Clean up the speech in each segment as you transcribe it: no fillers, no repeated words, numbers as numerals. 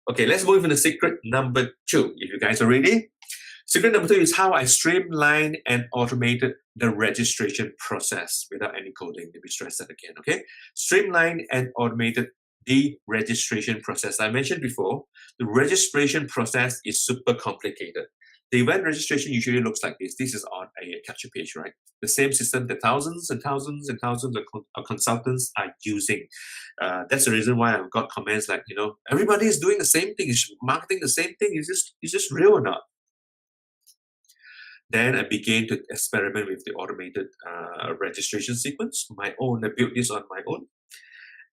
Okay, let's move into secret number 2. If you guys are ready. Secret number 2 is how I streamlined and automated the registration process without any coding. Let me stress that again, okay? Streamlined and automated the registration process. I mentioned before, the registration process is super complicated. The event registration usually looks like this. This is on a capture page, right? The same system that thousands and thousands and thousands of consultants are using. That's the reason why I've got comments like, everybody is doing the same thing, is marketing the same thing. Is this real or not? Then I began to experiment with the automated registration sequence, my own. I built this on my own.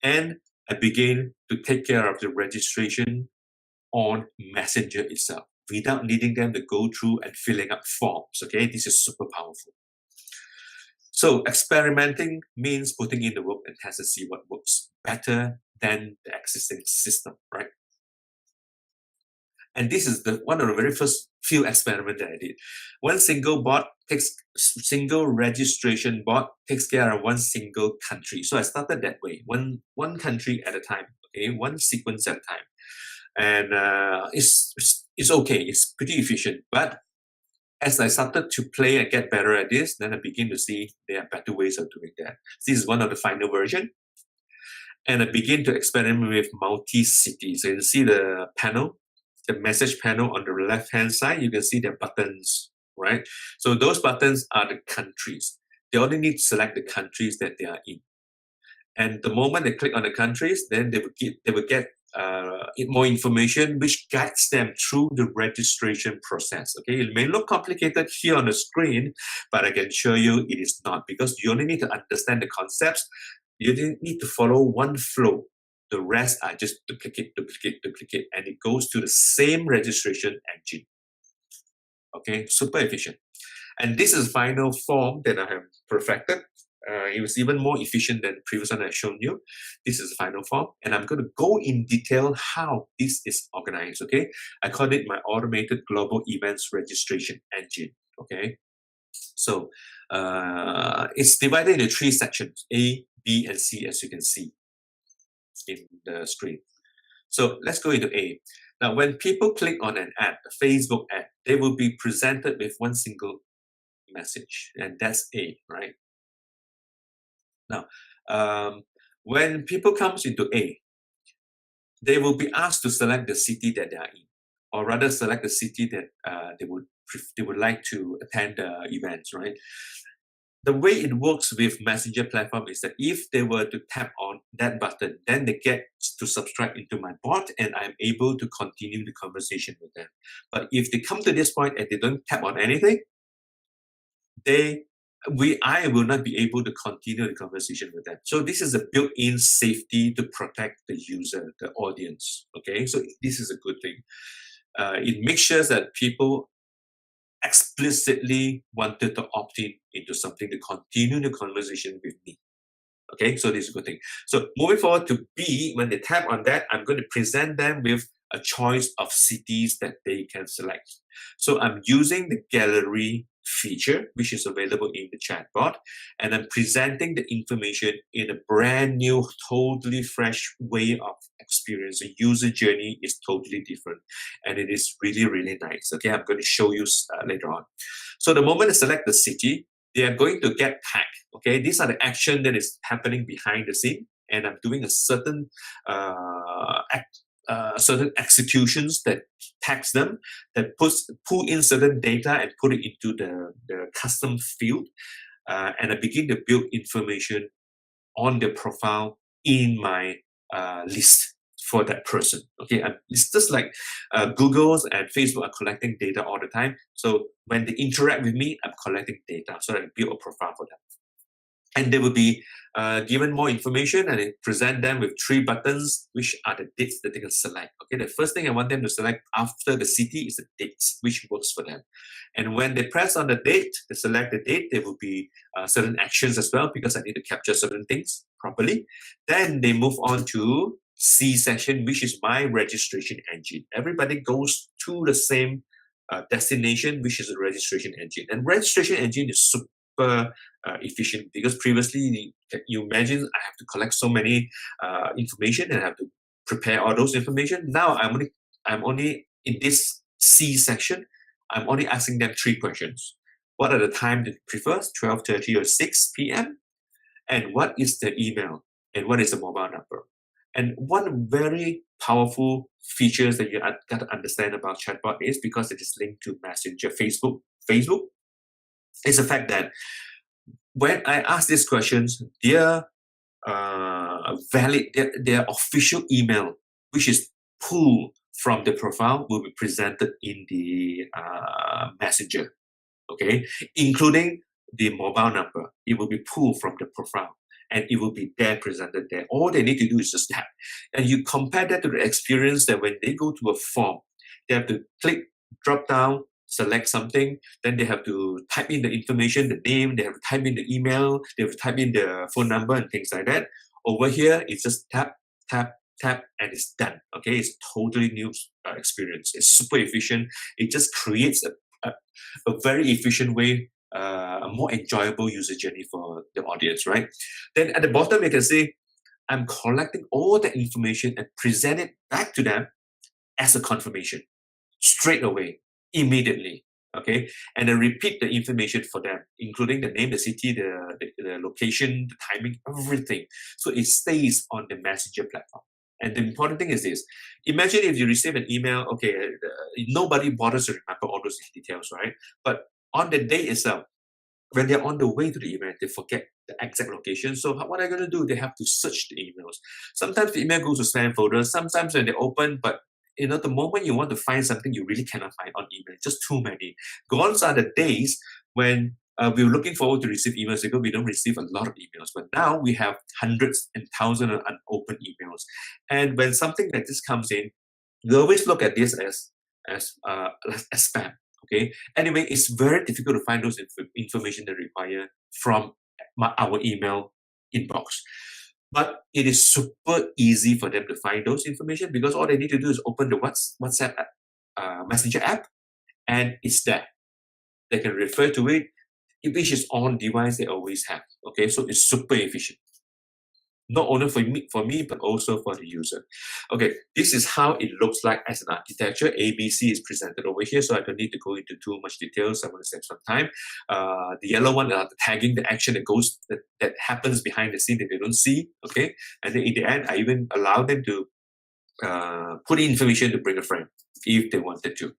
And I began to take care of the registration on Messenger itself without needing them to go through and filling up forms. Okay, this is super powerful. So experimenting means putting in the work and test to see what works better than the existing system, right? And this is one of the very first few experiments that I did. One single registration bot takes care of one single country. So I started that way, one country at a time, okay, one sequence at a time. And it's okay, it's pretty efficient. But as I started to play and get better at this, then I begin to see there are better ways of doing that. This is one of the final version. And I begin to experiment with multi-cities. So you see the panel, the message panel on the left-hand side, you can see the buttons, right? So those buttons are the countries. They only need to select the countries that they are in. And the moment they click on the countries, then they will get more information which guides them through the registration process. Okay, it may look complicated here on the screen, but I can show you it is not, because you only need to understand the concepts. You need to follow one flow. The rest are just duplicate, and it goes to the same registration engine. Okay, super efficient. And this is the final form that I have perfected. It was even more efficient than the previous one I've shown you. This is the final form, and I'm going to go in detail how this is organized. Okay, I call it my automated global events registration engine. Okay, so it's divided into 3 sections: A, B, and C, as you can see in the screen. So let's go into A. Now, when people click on an ad, a Facebook ad, they will be presented with one single message, and that's A, right? Now, when people comes into A, they will be asked to select the city that they are in, or rather select the city that they would like to attend the events, right? The way it works with Messenger platform is that if they were to tap on that button, then they get to subscribe into my bot, and I'm able to continue the conversation with them. But if they come to this point and they don't tap on anything, I will not be able to continue the conversation with them. So this is a built-in safety to protect the user, the audience. Okay, so this is a good thing. It makes sure that people explicitly wanted to opt in into something to continue the conversation with me. Okay, so this is a good thing. So moving forward to B, when they tap on that, I'm going to present them with a choice of cities that they can select. So I'm using the gallery feature, which is available in the chatbot, and I'm presenting the information in a brand new, totally fresh way of experience. The user journey is totally different, and it is really, really nice. Okay, I'm going to show you later on. So the moment I select the city, they are going to get tagged. Okay, these are the action that is happening behind the scene, and I'm doing a certain certain executions that tags them, that pull in certain data and put it into the custom field, and I begin to build information on the profile in my list for that person. Okay, it's just like Google and Facebook are collecting data all the time. So when they interact with me, I'm collecting data so that I build a profile for them. And they will be given more information, and I present them with 3 buttons, which are the dates that they can select. Okay, the first thing I want them to select after the city is the dates, which works for them. And when they press on the date, they select the date, there will be certain actions as well, because I need to capture certain things properly. Then they move on to C section, which is my registration engine. Everybody goes to the same destination, which is a registration engine. And registration engine is super efficient, because previously, you imagine I have to collect so many information and I have to prepare all those information. Now I'm only I'm only in this C section, I'm only asking them 3 questions. What are the time they prefer, 12:30 or 6 p.m.? And what is the email? And what is the mobile number? And one very powerful features that you got to understand about chatbot is because it is linked to Messenger, Facebook, is the fact that when I ask these questions, their their official email, which is pulled from the profile, will be presented in the Messenger, okay, including the mobile number. It will be pulled from the profile and it will be there presented there. All they need to do is just tap. And you compare that to the experience that when they go to a form, they have to click, drop down, select something, then they have to type in the information, the name, they have to type in the email, they have to type in the phone number and things like that. Over here, it's just tap, tap, tap, and it's done. Okay, it's totally new experience. It's super efficient. It just creates a very efficient way, a more enjoyable user journey for the audience, right? Then at the bottom, you can see, I'm collecting all the information and present it back to them as a confirmation, straight away, immediately, okay? And then repeat the information for them, including the name, the city, the location, the timing, everything. So it stays on the Messenger platform. And the important thing is this. Imagine if you receive an email, okay, nobody bothers to remember all those details, right? But on the day itself, when they're on the way to the email, they forget the exact location. So what are they going to do? They have to search the emails. Sometimes the email goes to spam folder. Sometimes when they open, but the moment you want to find something, you really cannot find on email. Just too many. Gone are the days when we were looking forward to receive emails because we don't receive a lot of emails. But now we have hundreds and thousands of unopened emails. And when something like this comes in, we always look at this as spam. Okay. Anyway, it's very difficult to find those information that require from our email inbox. But it is super easy for them to find those information because all they need to do is open the WhatsApp Messenger app, and it's there. They can refer to it, which is on device they always have. Okay, so it's super efficient. Not only for me, but also for the user. Okay, this is how it looks like as an architecture. ABC is presented over here, so I don't need to go into too much details. I want to save some time. The yellow one, the tagging, the action that happens behind the scene that they don't see. Okay, and then in the end, I even allow them to put in information to bring a friend if they wanted to.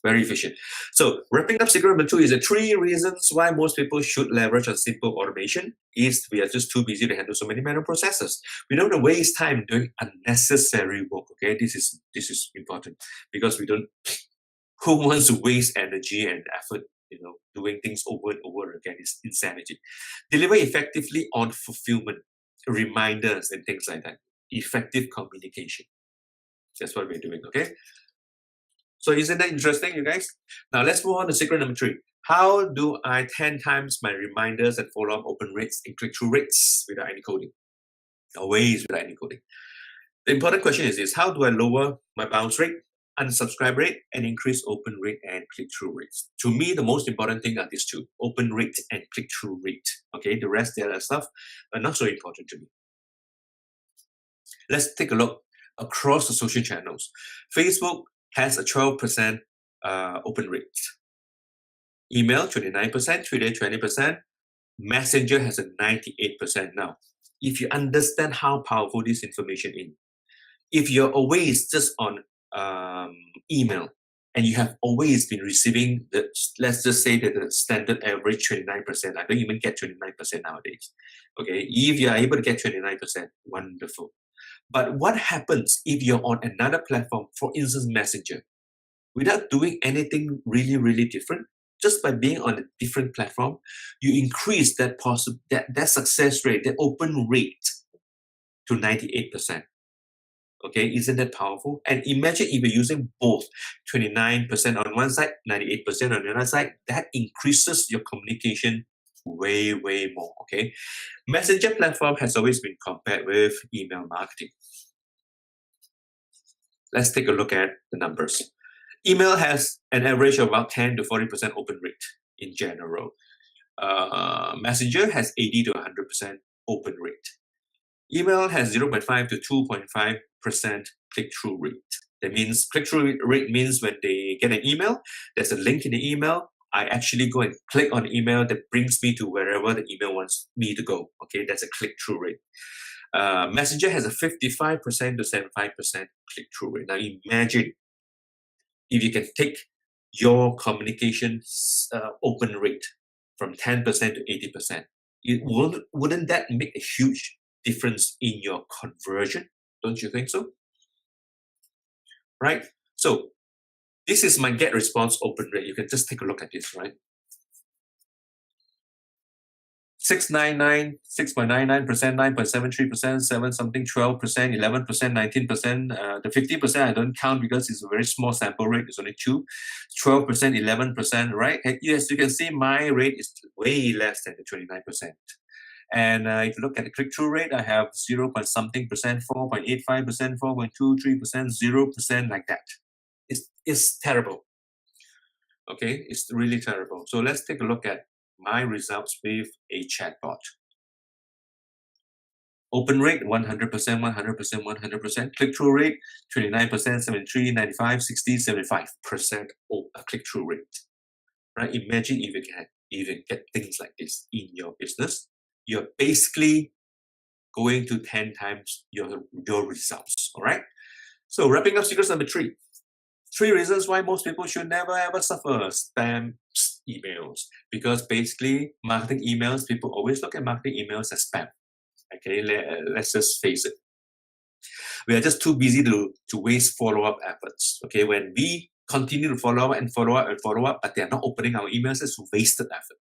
Very efficient. So wrapping up secret number 2 is the 3 reasons why most people should leverage on simple automation is we are just too busy to handle so many manual processes. We don't want to waste time doing unnecessary work. Okay, this is important because we don't. Who wants to waste energy and effort? Doing things over and over again is insanity. Deliver effectively on fulfillment, reminders, and things like that. Effective communication. That's what we're doing. Okay. So isn't that interesting, you guys? Now let's move on to secret number 3. How do I 10 times my reminders and follow-up open rates and click-through rates without any coding? Always without any coding. The important question is this: how do I lower my bounce rate, unsubscribe rate, and increase open rate and click-through rates? To me, the most important thing are these 2: open rate and click-through rate. Okay, the rest, the other stuff, are not so important to me. Let's take a look across the social channels. Facebook has a 12% open rate. Email, 29%, Twitter, 20%. Messenger has a 98% now. If you understand how powerful this information is, if you're always just on email and you have always been receiving let's just say that the standard average 29%, I don't even get 29% nowadays. Okay, if you're able to get 29%, wonderful. But what happens if you're on another platform, for instance, Messenger, without doing anything really, really different? Just by being on a different platform, you increase that success rate, the open rate to 98%. Okay, isn't that powerful? And imagine if you're using both, 29% on one side, 98% on the other side, that increases your communication way, way more. Okay, Messenger platform has always been compared with email marketing. Let's take a look at the numbers. Email has an average of about 10 to 40% open rate in general. Messenger has 80 to 100% open rate. Email has 0.5 to 2.5% click-through rate. That means click-through rate means when they get an email, there's a link in the email, I actually go and click on the email that brings me to wherever the email wants me to go. Okay, that's a click-through rate. Messenger has a 55% to 75% click-through rate. Now imagine if you can take your communication open rate from 10% to 80%. Wouldn't that make a huge difference in your conversion? Don't you think so? Right? So this is my get response open rate. You can just take a look at this, right? 6.99%, 9.73%, 7 something, 12%, 11%, 19%. The 50% I don't count because it's a very small sample rate. It's only 2, 12%, 11%, right? And yes, you can see my rate is way less than the 29%. And if you look at the click-through rate, I have 0. something percent, 4.85%, 4.23%, 0%, like that. It's terrible. Okay, it's really terrible. So let's take a look at my results with a chatbot. Open rate 100%, 100%, 100%. Click-through rate 29%, 73, 95, 60, 75% click-through rate. Right? Imagine if you can even get things like this in your business. You're basically going to 10 times your results. All right. So wrapping up secrets number 3. 3 reasons why most people should never ever suffer spam emails. Because basically, marketing emails, people always look at marketing emails as spam. Okay, let's just face it. We are just too busy to waste follow-up efforts. Okay, when we continue to follow up and follow up and follow up, but they are not opening our emails, it's wasted effort.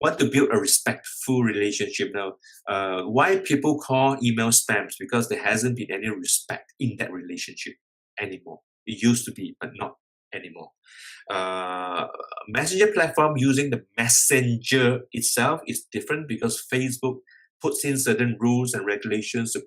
Want to build a respectful relationship now. Why people call email spams? Because there hasn't been any respect in that relationship anymore. It used to be, but not anymore. Messenger platform using the messenger itself is different because Facebook puts in certain rules and regulations to